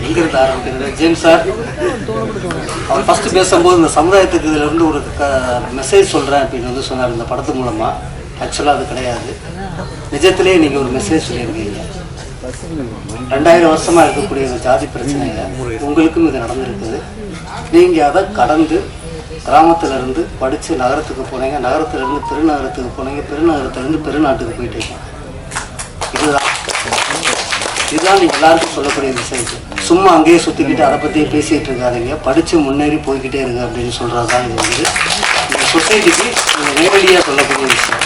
எங்கிருந்து ஆரம்பிக்கிறது? James sir அவர் first பேசும்போது இந்த சமுதாயத்துக்கு இதிலேருந்து ஒரு மெசேஜ் சொல்கிறேன் அப்படின்னு வந்து சொன்னார் இந்த படத்து மூலமாக. ஆக்சுவலாக அது கிடையாது, நிஜத்திலே நீங்கள் ஒரு மெசேஜ் சொல்லியிருக்கீங்க. 2000 வருஷமாக இருக்கக்கூடிய இந்த ஜாதி பிரச்சனையில் உங்களுக்கும் இது நடந்திருக்குது. நீங்கள் அதை கடந்து கிராமத்திலேருந்து படித்து நகரத்துக்கு போனீங்க, நகரத்துலேருந்து பெருநகரத்துக்கு போனீங்க, பெருநகரத்துலேருந்து பெருநாட்டுக்கு போயிட்டீங்க. இதுதான் நீங்கள் எல்லாருக்கும் சொல்லக்கூடிய மெசேஜ். சும்மா அங்கேயே சுற்றிக்கிட்டு அதை பற்றியே பேசிகிட்டு இருக்காதிங்க, படித்து முன்னேறி போய்கிட்டே இருங்க அப்படின்னு சொல்கிறது தான் இது வந்து இந்த சொசைட்டிக்கு நீங்கள் நேரடியாக சொல்லக்கூடிய விஷயம்.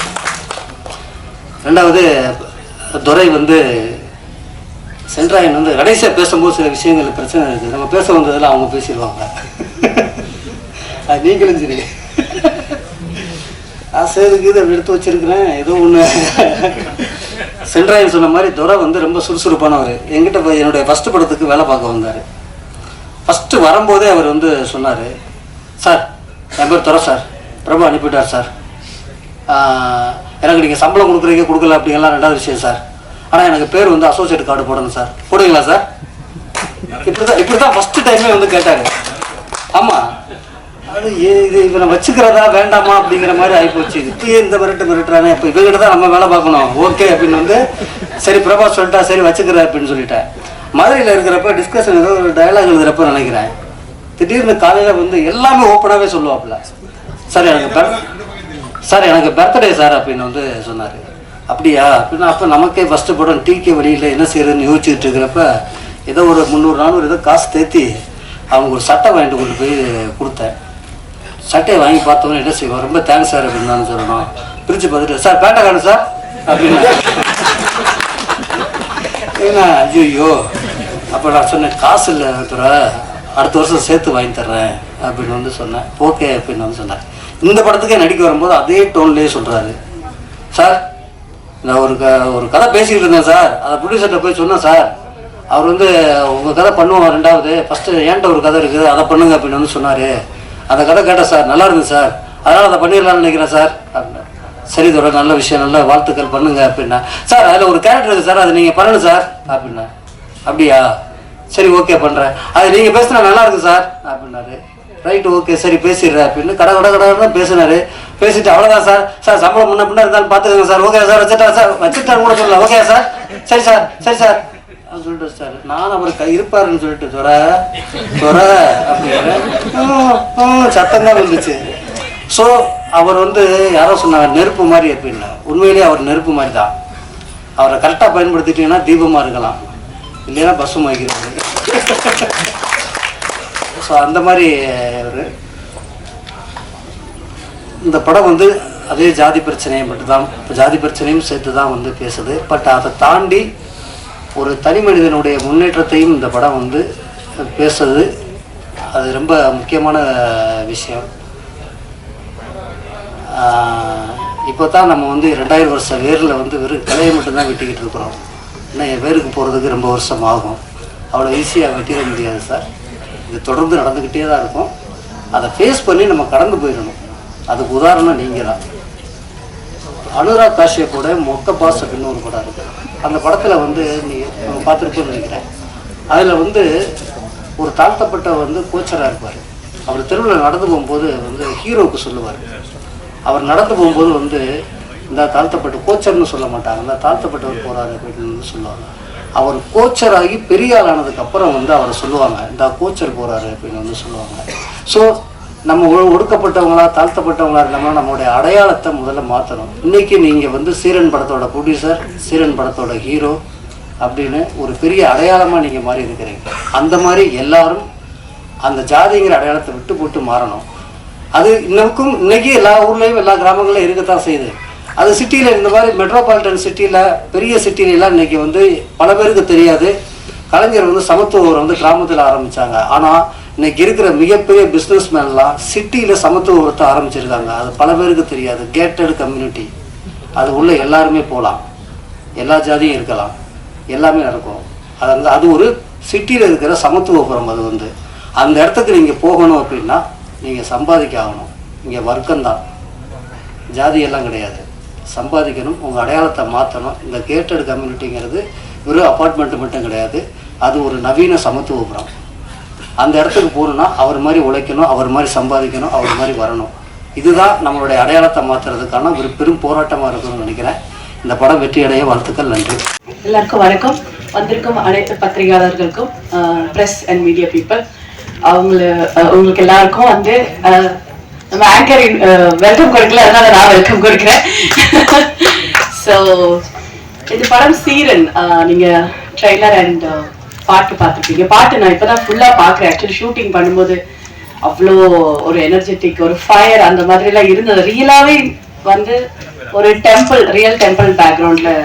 ரெண்டாவது, துரை வந்து சென்ட்ராயன் வந்து கடைசியாக பேசும்போது சில விஷயங்கள் பிரச்சனை இருக்குது. நம்ம பேச வந்ததில் அவங்க பேசிடுவாங்க. அது நீங்களும் சரி ஆசைக்கு இதை எடுத்து வச்சிருக்கிறேன் ஏதோ ஒன்று. சென்ட்ராயன் சொன்ன மாதிரி துரை வந்து ரொம்ப சுறுசுறுப்பானவர். என்கிட்ட போய் என்னுடைய ஃபஸ்ட்டு படத்துக்கு வேலை பார்க்க வந்தார். ஃபஸ்ட்டு வரும்போதே அவர் வந்து சொன்னார், சார் என் பேர் துரை சார், பிரபு அனுப்பிவிட்டார் சார், எனக்கு நீங்கள் சம்பளம் கொடுக்குறீங்க கொடுக்கல அப்படிங்கலாம் ரெண்டாவது விஷயம் சார், ஆனால் எனக்கு பேர் வந்து அசோசியேட் கார்டு போடணும் சார், போடுவீங்களா சார்? இப்படி தான் ஃபஸ்ட்டு டைமே வந்து கேட்டார். ஆமாம், அது இது இவனை வச்சுக்கிறதா வேண்டாமா அப்படிங்கிற மாதிரி ஆகிப்போச்சு. இப்பயே இந்த மிரட்டுறானே, இப்போ இவங்கிட்ட தான் நம்ம வேலை பார்க்கணும், ஓகே அப்படின்னு வந்து சரி பிரபா சொல்லிட்டா சரி வச்சுக்கிற அப்படின்னு சொல்லிட்டேன். மதுரையில் இருக்கிறப்ப டிஸ்கஷன் ஏதோ ஒரு டயலாக் எழுதுறப்ப நினைக்கிறேன், திடீர்னு காலையில் வந்து எல்லாமே ஓப்பனாகவே சொல்லுவாப்புல, சார் எனக்கு பர்த்டே சார் அப்படின்னு வந்து சொன்னார். அப்படியா அப்படின்னா அப்போ நமக்கே ஃபஸ்ட்டு படம் டிகே வழியில் என்ன செய்யறதுன்னு யோசிச்சுட்டு இருக்கிறப்ப ஏதோ ஒரு 300-400 ஏதோ காசு தேத்தி அவங்க ஒரு சட்டை வாங்கிட்டு கொண்டு போய் கொடுத்தேன். சட்டையை வாங்கி பார்த்தவொன்னே என்ன செய்வோம், ரொம்ப தேங்க்ஸ் சார் அப்படின்னு தான் சொல்லணும். பிரித்து பார்த்துட்டு சார் பேட்டை காணும் சார் அப்படின்னா ஏன்னா ஐயோ. அப்போ நான் சொன்னேன், காசு இல்லை துறை, அடுத்த வருஷம் சேர்த்து வாங்கி தர்றேன் அப்படின்னு வந்து சொன்னேன். ஓகே அப்படின்னு வந்து சொன்னார். இந்த படத்துக்கே நடிக்க வரும்போது அதே டோன்லேயே சொல்கிறாரு, சார் நான் ஒரு கதை பேசிக்கிட்டு இருந்தேன் சார், அதை ப்ரொடியூசர்கிட்ட போய் சொன்னேன் சார், அவர் வந்து உங்கள் கதை பண்ணுவோம், ரெண்டாவது ஃபஸ்ட்டு ஏன்ட்ட ஒரு கதை இருக்குது அதை பண்ணுங்க அப்படின்னு வந்து சொன்னார். அந்த கதை கேட்டேன் சார், நல்லா இருக்குது சார், அதனால் அதை பண்ணிடலாம்னு நினைக்கிறேன் சார் அப்படின்னா. சரி தோற, நல்ல விஷயம், நல்ல வாழ்த்துக்கள் பண்ணுங்க அப்படின்னா. சார் அதில் ஒரு கேரக்டர் இருக்குது சார், அதை நீங்கள் பண்ணணும் சார் அப்படின்னா. அப்படியா, சரி ஓகே பண்ணுறேன், அது நீங்கள் பேசுனா நல்லா இருக்குது சார் அப்படின்னாரு. ரைட்டு ஓகே சரி பேசிடுறேன் அப்படின்னு கடை பேசினார். பேசிட்டு அவ்வளோதான் சார், சம்பளம் முன்ன பின்னா இருந்தாலும் பார்த்துக்கோங்க சார், ஓகே சார் வச்சுட்டார் கூட சொல்லலாம், ஓகே சார் சரி சார் சொல்லிட்டு சார். நான் அவர் இருப்பாருன்னு சொல்லிட்டு துறை அப்படிங்கிற சத்தம் தான் வந்துச்சு. ஸோ அவர் வந்து யாரோ சொன்னார் நெருப்பு மாதிரி அப்படின்னா, உண்மையிலேயே அவர் நெருப்பு மாதிரி தான். அவரை கரெக்டாக பயன்படுத்திட்டீங்கன்னா தீபமாக இருக்கலாம், இல்லைன்னா பஸ்ஸும் வைக்கிறது. ஸோ அந்த மாதிரி அவர் இந்த படம் வந்து அதே ஜாதி பிரச்சனையை மட்டும்தான், ஜாதி பிரச்சனையும் சேர்த்து தான் வந்து பேசுது. பட் அதை தாண்டி ஒரு தனி மனிதனுடைய முன்னேற்றத்தையும் இந்த படம் வந்து பேசுறது. அது ரொம்ப முக்கியமான விஷயம். இப்போ தான் நம்ம வந்து 2000 வருஷம் வேரில் வந்து வெறும் கலையை மட்டும்தான் வெட்டிக்கிட்டு இருக்கிறோம். இன்னும் என் வேருக்கு போகிறதுக்கு ரொம்ப வருஷம் ஆகும், அவ்வளோ ஈஸியாக வெட்டிட முடியாது சார். இது தொடர்ந்து நடந்துக்கிட்டே தான் இருக்கும். அதை ஃபேஸ் பண்ணி நம்ம கடந்து போயிடணும். அதுக்கு உதாரணம் நீங்கள் தான். அனுராக் காஷ்யப்போட மொக்க பாஸ் அப்படின்னு ஒரு படம் இருக்குது. அந்த படத்தில் வந்து நீங்கள் பார்த்துருப்போன்னு நினைக்கிறேன். அதில் வந்து ஒரு தாழ்த்தப்பட்ட வந்து கோச்சராக இருப்பார். அவர் தெருவில் நடந்து போகும்போது வந்து ஹீரோவுக்கு சொல்லுவார். அவர் நடந்து போகும்போது வந்து இந்த தாழ்த்தப்பட்ட கோச்சர்னு சொல்ல மாட்டாங்க, இந்த தாழ்த்தப்பட்டவர் போகிறாரு அப்படின்னு சொல்லுவாங்க. அவர் கோச்சராகி பெரிய ஆளானதுக்கப்புறம் வந்து அவரை சொல்லுவாங்க, இந்த கோச்சர் போகிறாரு அப்படின்னு வந்து சொல்லுவாங்க. ஸோ நம்ம ஒடுக்கப்பட்டவங்களா தாழ்த்தப்பட்டவங்களா இருந்தாலும் நம்மளுடைய அடையாளத்தை முதல்ல மாற்றணும். இன்றைக்கி நீங்கள் வந்து சீரன் படத்தோட ப்ரொடியூசர், சீரன் படத்தோட ஹீரோ அப்படின்னு ஒரு பெரிய அடையாளமாக நீங்கள் மாறி இருக்கிறீங்க. அந்த மாதிரி எல்லாரும் அந்த ஜாதிங்கிற அடையாளத்தை விட்டு போட்டு மாறணும். அது இன்னமுக்கும் இன்றைக்கி எல்லா ஊர்லேயும் எல்லா கிராமங்களையும் இருக்கத்தான் செய்யுது. அது சிட்டியில் இந்த மாதிரி மெட்ரோபாலிட்டன் சிட்டியில் பெரிய சிட்டிலெலாம் இன்றைக்கி வந்து பல பேருக்கு தெரியாது. கலைஞர் வந்து சமத்துவம் வந்து கிராமத்தில் ஆரம்பித்தாங்க. ஆனால் இன்னைக்கு இருக்கிற மிகப்பெரிய பிஸ்னஸ் மேன்லாம் சிட்டியில் சமத்துவத்தை ஆரம்பிச்சிருக்காங்க. அது பல பேருக்கு தெரியாது. கேட்டட் கம்யூனிட்டி, அது உள்ள எல்லாருமே போகலாம், எல்லா ஜாதியும் இருக்கலாம், எல்லாமே நடக்கும். அது வந்து அது ஒரு சிட்டியில் இருக்கிற சமத்துவபுரம். அது வந்து அந்த இடத்துக்கு நீங்கள் போகணும் அப்படின்னா நீங்கள் சம்பாதிக்க ஆகணும். இங்கே வர்க்கம்தான், ஜாதியெல்லாம் கிடையாது. சம்பாதிக்கணும், உங்கள் அடையாளத்தை மாற்றணும். இந்த கேட்டட் கம்யூனிட்டிங்கிறது வெறும் அப்பார்ட்மெண்ட்டு மட்டும் கிடையாது, அது ஒரு நவீன சமத்துவபுரம். அந்த இடத்துக்கு போகணுன்னா அவர் மாதிரி உழைக்கணும், அவர் மாதிரி சம்பாதிக்கணும், அவர் மாதிரி வரணும். இதுதான் நம்மளுடைய அடையாளத்தை மாற்றுறதுக்கான ஒரு பெரும் போராட்டமாக இருக்கணும்னு நினைக்கிறேன். இந்த படம் வெற்றியடைய வாழ்த்துக்கள். நன்றி. எல்லாருக்கும் வணக்கம். வந்திருக்கும் அனைத்து பத்திரிகையாளர்களுக்கும், ப்ரெஸ் அண்ட் மீடியா பீப்புள், உங்களுக்கு எல்லாருக்கும் வந்து நம்ம ஆங்கரின் வெல்கம் கொடுக்கல, அதனால நான் வெல்கம் கொடுக்குறேன். ஸோ இந்த படம் சீரன், நீங்க ட்ரெய்லர் அண்ட் பாட்டு பார்த்துருப்பீங்க. பாட்டு நான் இப்போதான் ஃபுல்லாக பார்க்குறேன். ஆக்சுவலி ஷூட்டிங் பண்ணும்போது அவ்வளோ ஒரு எனர்ஜெட்டிக், ஒரு ஃபயர் அந்த மாதிரிலாம் இருந்தது. ரியலாகவே வந்து ஒரு டெம்பிள், ரியல் டெம்பிள் பேக்ரவுண்டில்,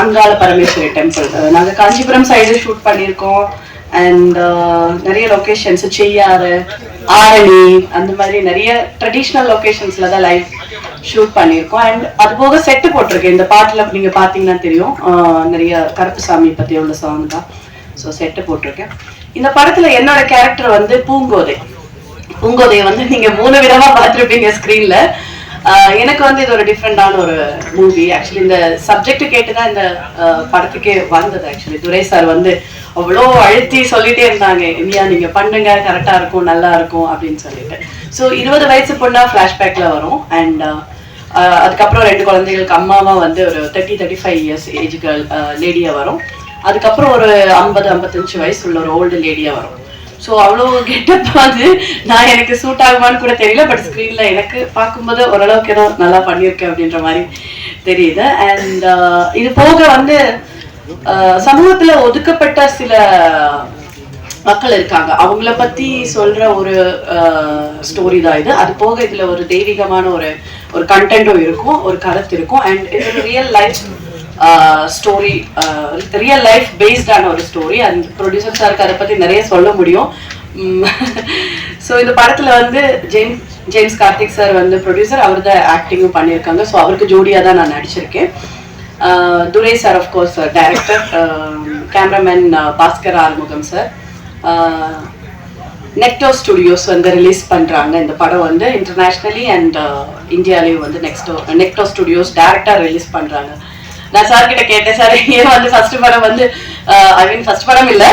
அங்காள பரமேஸ்வரி டெம்பிள். நாங்கள் காஞ்சிபுரம் சைடு ஷூட் பண்ணியிருக்கோம். அண்ட் நிறைய லொக்கேஷன்ஸ், செய்யாறு, ஆரணி, அந்த மாதிரி நிறைய ட்ரெடிஷ்னல் லொக்கேஷன்ஸில் தான் லைவ் ஷூட் பண்ணியிருக்கோம். அண்ட் அது போக செட்டு போட்டிருக்கேன். இந்த பாட்டில் நீங்கள் பார்த்தீங்கன்னா தெரியும், நிறைய கருப்புசாமி பற்றி உள்ள சாங் தான். ஸோ செட்டு போட்டிருக்கேன். இந்த படத்தில் என்னோட கேரக்டர் வந்து பூங்கோதை. பூங்கோதையை வந்து நீங்கள் 3 விதமாக பார்த்துருப்பீங்க ஸ்க்ரீனில். எனக்கு வந்து இது ஒரு டிஃப்ரெண்டான ஒரு மூவி. ஆக்சுவலி இந்த சப்ஜெக்ட் கேட்டு தான் இந்த படத்துக்கே வந்தது. ஆக்சுவலி துரை சார் வந்து அவ்வளோ அழுத்தி சொல்லிட்டே இருந்தாங்க, இனியா நீங்க பண்ணுங்க, கரெக்டா இருக்கும், நல்லா இருக்கும் அப்படின்னு சொல்லிட்டு. ஸோ 20 வயசு பொண்ணா ஃபிளாஷ்பேக்ல வரும். அண்ட் அதுக்கப்புறம் 2 குழந்தைகளுக்கு அம்மாவா வந்து ஒரு 30-35 இயர்ஸ் ஏஜ் கேர்ள் லேடியா வரும். அதுக்கப்புறம் ஒரு 50-55 வயசு உள்ள ஒரு ஓல்டு லேடியா வரும். ஸோ அவ்வளோ கெட்டப் வந்து நான் எனக்கு சூட் ஆகுமான்னு கூட தெரியல. பட் ஸ்க்ரீனில் எனக்கு பார்க்கும்போது ஓரளவுக்கு ஏதோ நல்லா பண்ணியிருக்கேன் அப்படின்ற மாதிரி தெரியுது. அண்ட் இது போக வந்து சமூகத்தில் ஒதுக்கப்பட்ட சில மக்கள் இருக்காங்க, அவங்கள பற்றி சொல்கிற ஒரு ஸ்டோரி தான் இது. அது போக இதில் ஒரு தெய்வீகமான ஒரு கண்டென்ட்டும் இருக்கும், ஒரு கருத்து இருக்கும். அண்ட் இது ஒரு real life story, real life பேஸ்டான ஒரு ஸ்டோரி. அண்ட் ப்ரொடியூசர் சாருக்கு அதை பற்றி நிறைய சொல்ல முடியும். ஸோ இந்த படத்தில் வந்து ஜேம்ஸ் கார்த்திக் சார் வந்து ப்ரொடியூசர், அவர் தான் ஆக்டிங்கும் பண்ணியிருக்காங்க. ஸோ அவருக்கு ஜோடியாக தான் நான் நடிச்சிருக்கேன். Durai sir of course director, cameraman Bhaskar Arumugam sir. Necto studios வந்து ரிலீஸ் பண்ணுறாங்க இந்த படம் வந்து இன்டர்நேஷ்னலி அண்ட் இந்தியாலேயும் வந்து நெக்டோ ஸ்டுடியோஸ் டைரக்டாக ரிலீஸ் பண்ணுறாங்க. நான் சார் கிட்ட கேட்டேன், சார் ஏன் வந்து ஃபர்ஸ்ட் படம் வந்து ஐ மீன் ஃபர்ஸ்ட் படம் இல்லை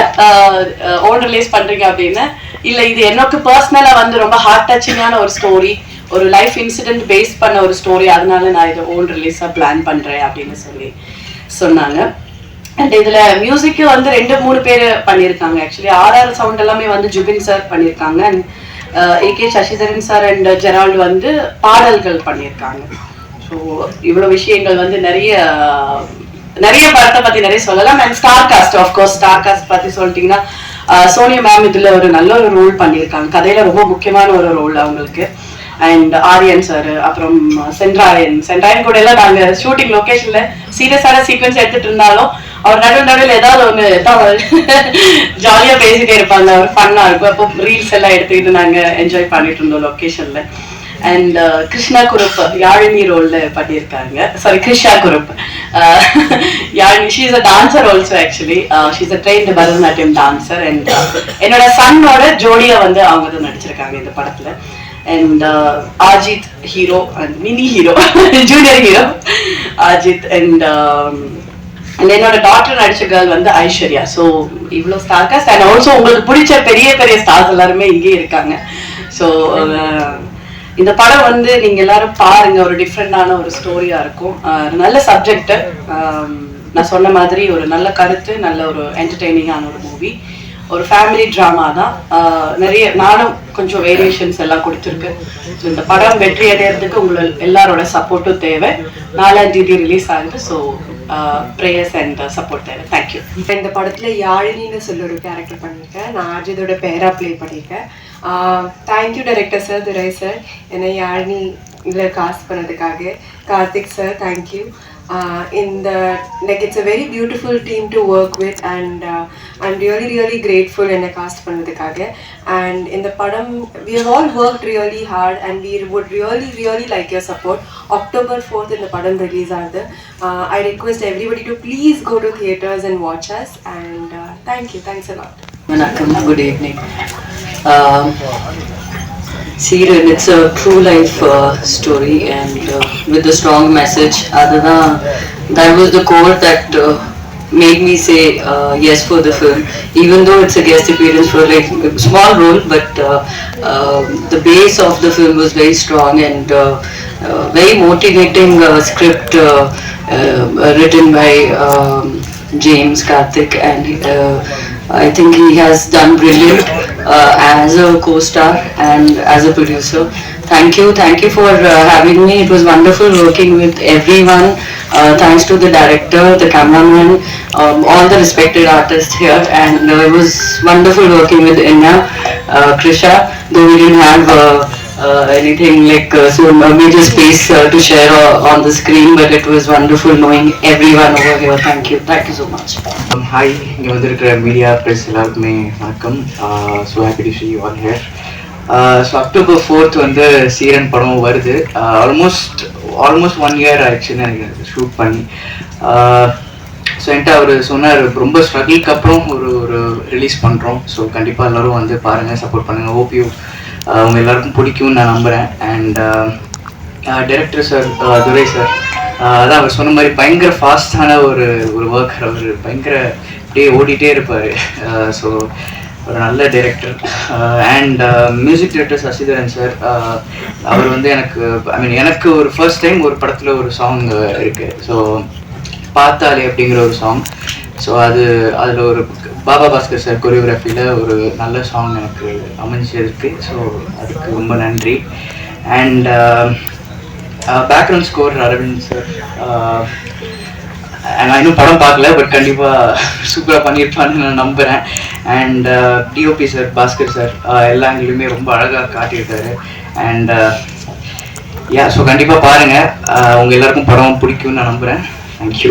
ஓன் ரிலீஸ் பண்ணுறீங்க அப்படின்னு. இல்லை, இது எனக்கு பர்சனலாக வந்து ரொம்ப ஹார்ட் டச்சிங்கான ஒரு ஸ்டோரி, ஒரு லைஃப் இன்சிடென்ட் பேஸ் பண்ண ஒரு ஸ்டோரி, அதனால நான் இதை ஓன் ரிலீஸாக பிளான் பண்ணுறேன் அப்படின்னு சொன்னாங்க. அண்ட் இதில் மியூசிக்கு வந்து 2-3 பேர் பண்ணியிருக்காங்க. ஆக்சுவலி ஆர்ஆர் சவுண்ட் எல்லாமே வந்து ஜுபின் சார் பண்ணியிருக்காங்க. And AK Sasidharan sir and Gerald வந்து பாடல்கள் பண்ணியிருக்காங்க. ஸோ இவ்வளோ விஷயங்கள் வந்து நிறைய படத்தை பற்றி நிறைய சொல்லலாம். And star cast, of course star cast பற்றி சொல்லிட்டிங்கன்னா சோனியா மேம் இதில் ஒரு நல்ல ஒரு ரோல் பண்ணியிருக்காங்க. கதையில் ரொம்ப முக்கியமான ஒரு ரோல் அவங்களுக்கு. அண்ட் ஆரியன் சார், அப்புறம் சென்ட்ராயன் கூட எல்லாம் நாங்கள் ஷூட்டிங் லொக்கேஷனில் சீரியஸான சீக்வன்ஸ் எடுத்துகிட்டு இருந்தாலும் அவர் நடுவில் ஏதாவது ஒன்று ஜாலியாக பேசிகிட்டே இருப்பாங்க. அவர் ஃபன்னாக இருக்கும். அப்போ ரீல்ஸ் எல்லாம் எடுத்துக்கிட்டு நாங்கள் என்ஜாய் பண்ணிட்டு இருந்தோம் லொக்கேஷனில். அண்ட் கிருஷ்ணா குருப் யாழினி ரோல்ல பண்ணியிருக்காங்க. Sorry, Krishna Kurup Yazhini, she is a dancer also. Actually she is a trained Bharatanatyam dancer. And என்னோட சன்னோட ஜோடியா வந்து அவங்க தான் நடிச்சிருக்காங்க இந்த படத்துல. And Ajith hero and mini hero, junior hero Ajith. And என்னோட டாக்டர் நடிச்ச கேர்ள் வந்து ஐஸ்வர்யா. ஸோ இவ்வளோ ஸ்டார் காஸ்ட். அண்ட் ஆல்சோ உங்களுக்கு பிடிச்ச பெரிய பெரிய ஸ்டார்ஸ் எல்லாருமே இங்கே இருக்காங்க. ஸோ இந்த படம் வந்து நீங்க எல்லாரும் பாருங்க, ஒரு டிஃப்ரெண்டான ஒரு ஸ்டோரியா இருக்கும். நல்ல சப்ஜெக்ட், நான் சொன்ன மாதிரி ஒரு நல்ல கருத்து, நல்ல ஒரு என்டர்டெய்னிங்கான ஒரு மூவி, ஒரு ஃபேமிலி ட்ராமா தான். நிறைய நானும் கொஞ்சம் வேரியேஷன்ஸ் எல்லாம் கொடுத்துருக்கு. ஸோ இந்த படம் வெற்றி அடைகிறதுக்கு உங்களோட எல்லாரோட சப்போர்ட்டும் தேவை. 4ஆம் தேதி ரிலீஸ் ஆகுது. ஸோ ப்ரேயர்ஸ் அண்ட் சப்போர்ட் தேவை. தேங்க்யூ. இந்த படத்தில் யாழினின்னு சொல்லி ஒரு கேரக்டர் பண்ணியிருக்கேன். நான் அஜித்தோட பேரா ப்ளே பண்ணியிருக்கேன். Thank you director sir, Durai sir, என்னை யாழினி இதில் காஸ்ட் பண்ணதுக்காக. Karthik sir, thank you. It's a very beautiful team to work with, and I'm really grateful என்னை காஸ்ட் பண்ணதுக்காக. And in the padam we have all worked really hard, and we would really like your support. October 4th in the padam release ஆகுது. I request everybody to please go to theaters and watch us, and thanks a lot. வணக்கம், good evening. Siren, it's a true life story, and with a strong message. That was the core that made me say yes for the film, even though it's a guest appearance for like a small role, but the base of the film was very strong and very motivating script written by James Karthik, and I think he has done brilliant as a co-star and as a producer. Thank you for having me. It was wonderful working with everyone. Thanks to the director, the cameraman, all the respected artists here, and it was wonderful working with Inna, Krisha, though we didn't have anything like so major space to share on the screen, but it was wonderful knowing everyone over here. Thank you so much. Hi, இங்கே வந்திருக்கிற media press எல்லாருக்குமே வணக்கம். So happy to see you all here. So October 4th வந்து சீரன் படம் வருது. Almost 1 year ஆயிடுச்சுன்னு எனக்கு shoot பண்ணி. ஸோ என்கிட்ட அவர் சொன்னார், ரொம்ப ஸ்ட்ரகிளுக்கு அப்புறம் ஒரு ரிலீஸ் பண்ணுறோம். ஸோ கண்டிப்பாக எல்லோரும் வந்து பாருங்கள், சப்போர்ட் பண்ணுங்கள். ஹோப் யூ அவங்க எல்லாருக்கும் பிடிக்கும்னு நான் நம்புகிறேன். And director sir, Durai sir, அதான் அவர் சொன்ன மாதிரி பயங்கர ஃபாஸ்டான ஒரு ஒர்க்கர். அவர் பயங்கர அப்படியே ஓடிட்டே இருப்பார். ஸோ ஒரு நல்ல director. And music director Sasidharan sir, அவர் வந்து எனக்கு ஒரு ஃபர்ஸ்ட் டைம் ஒரு படத்தில் ஒரு சாங் இருக்குது. ஸோ பார்த்தாலே அப்படிங்கிற ஒரு சாங். ஸோ அதில் ஒரு பாபா பாஸ்கர் சார் கொரியோகிராஃபியில் ஒரு நல்ல சாங் எனக்கு அமைஞ்சிருக்கு. ஸோ அதுக்கு ரொம்ப நன்றி. And background score Aravind sir. நான் இன்னும் படம் பார்க்கல, பட் கண்டிப்பாக சூப்பராக பண்ணியிருப்பான்னு நான் நம்புகிறேன். And DOP sir, Bhaskar sir, எல்லா ஆங்கிலுமே ரொம்ப அழகாக காட்டியிருக்காரு. அண்ட் ஸோ கண்டிப்பாக பாருங்கள், உங்கள் எல்லாருக்கும் படம் பிடிக்கும்னு நான் நம்புகிறேன். தேங்க்யூ.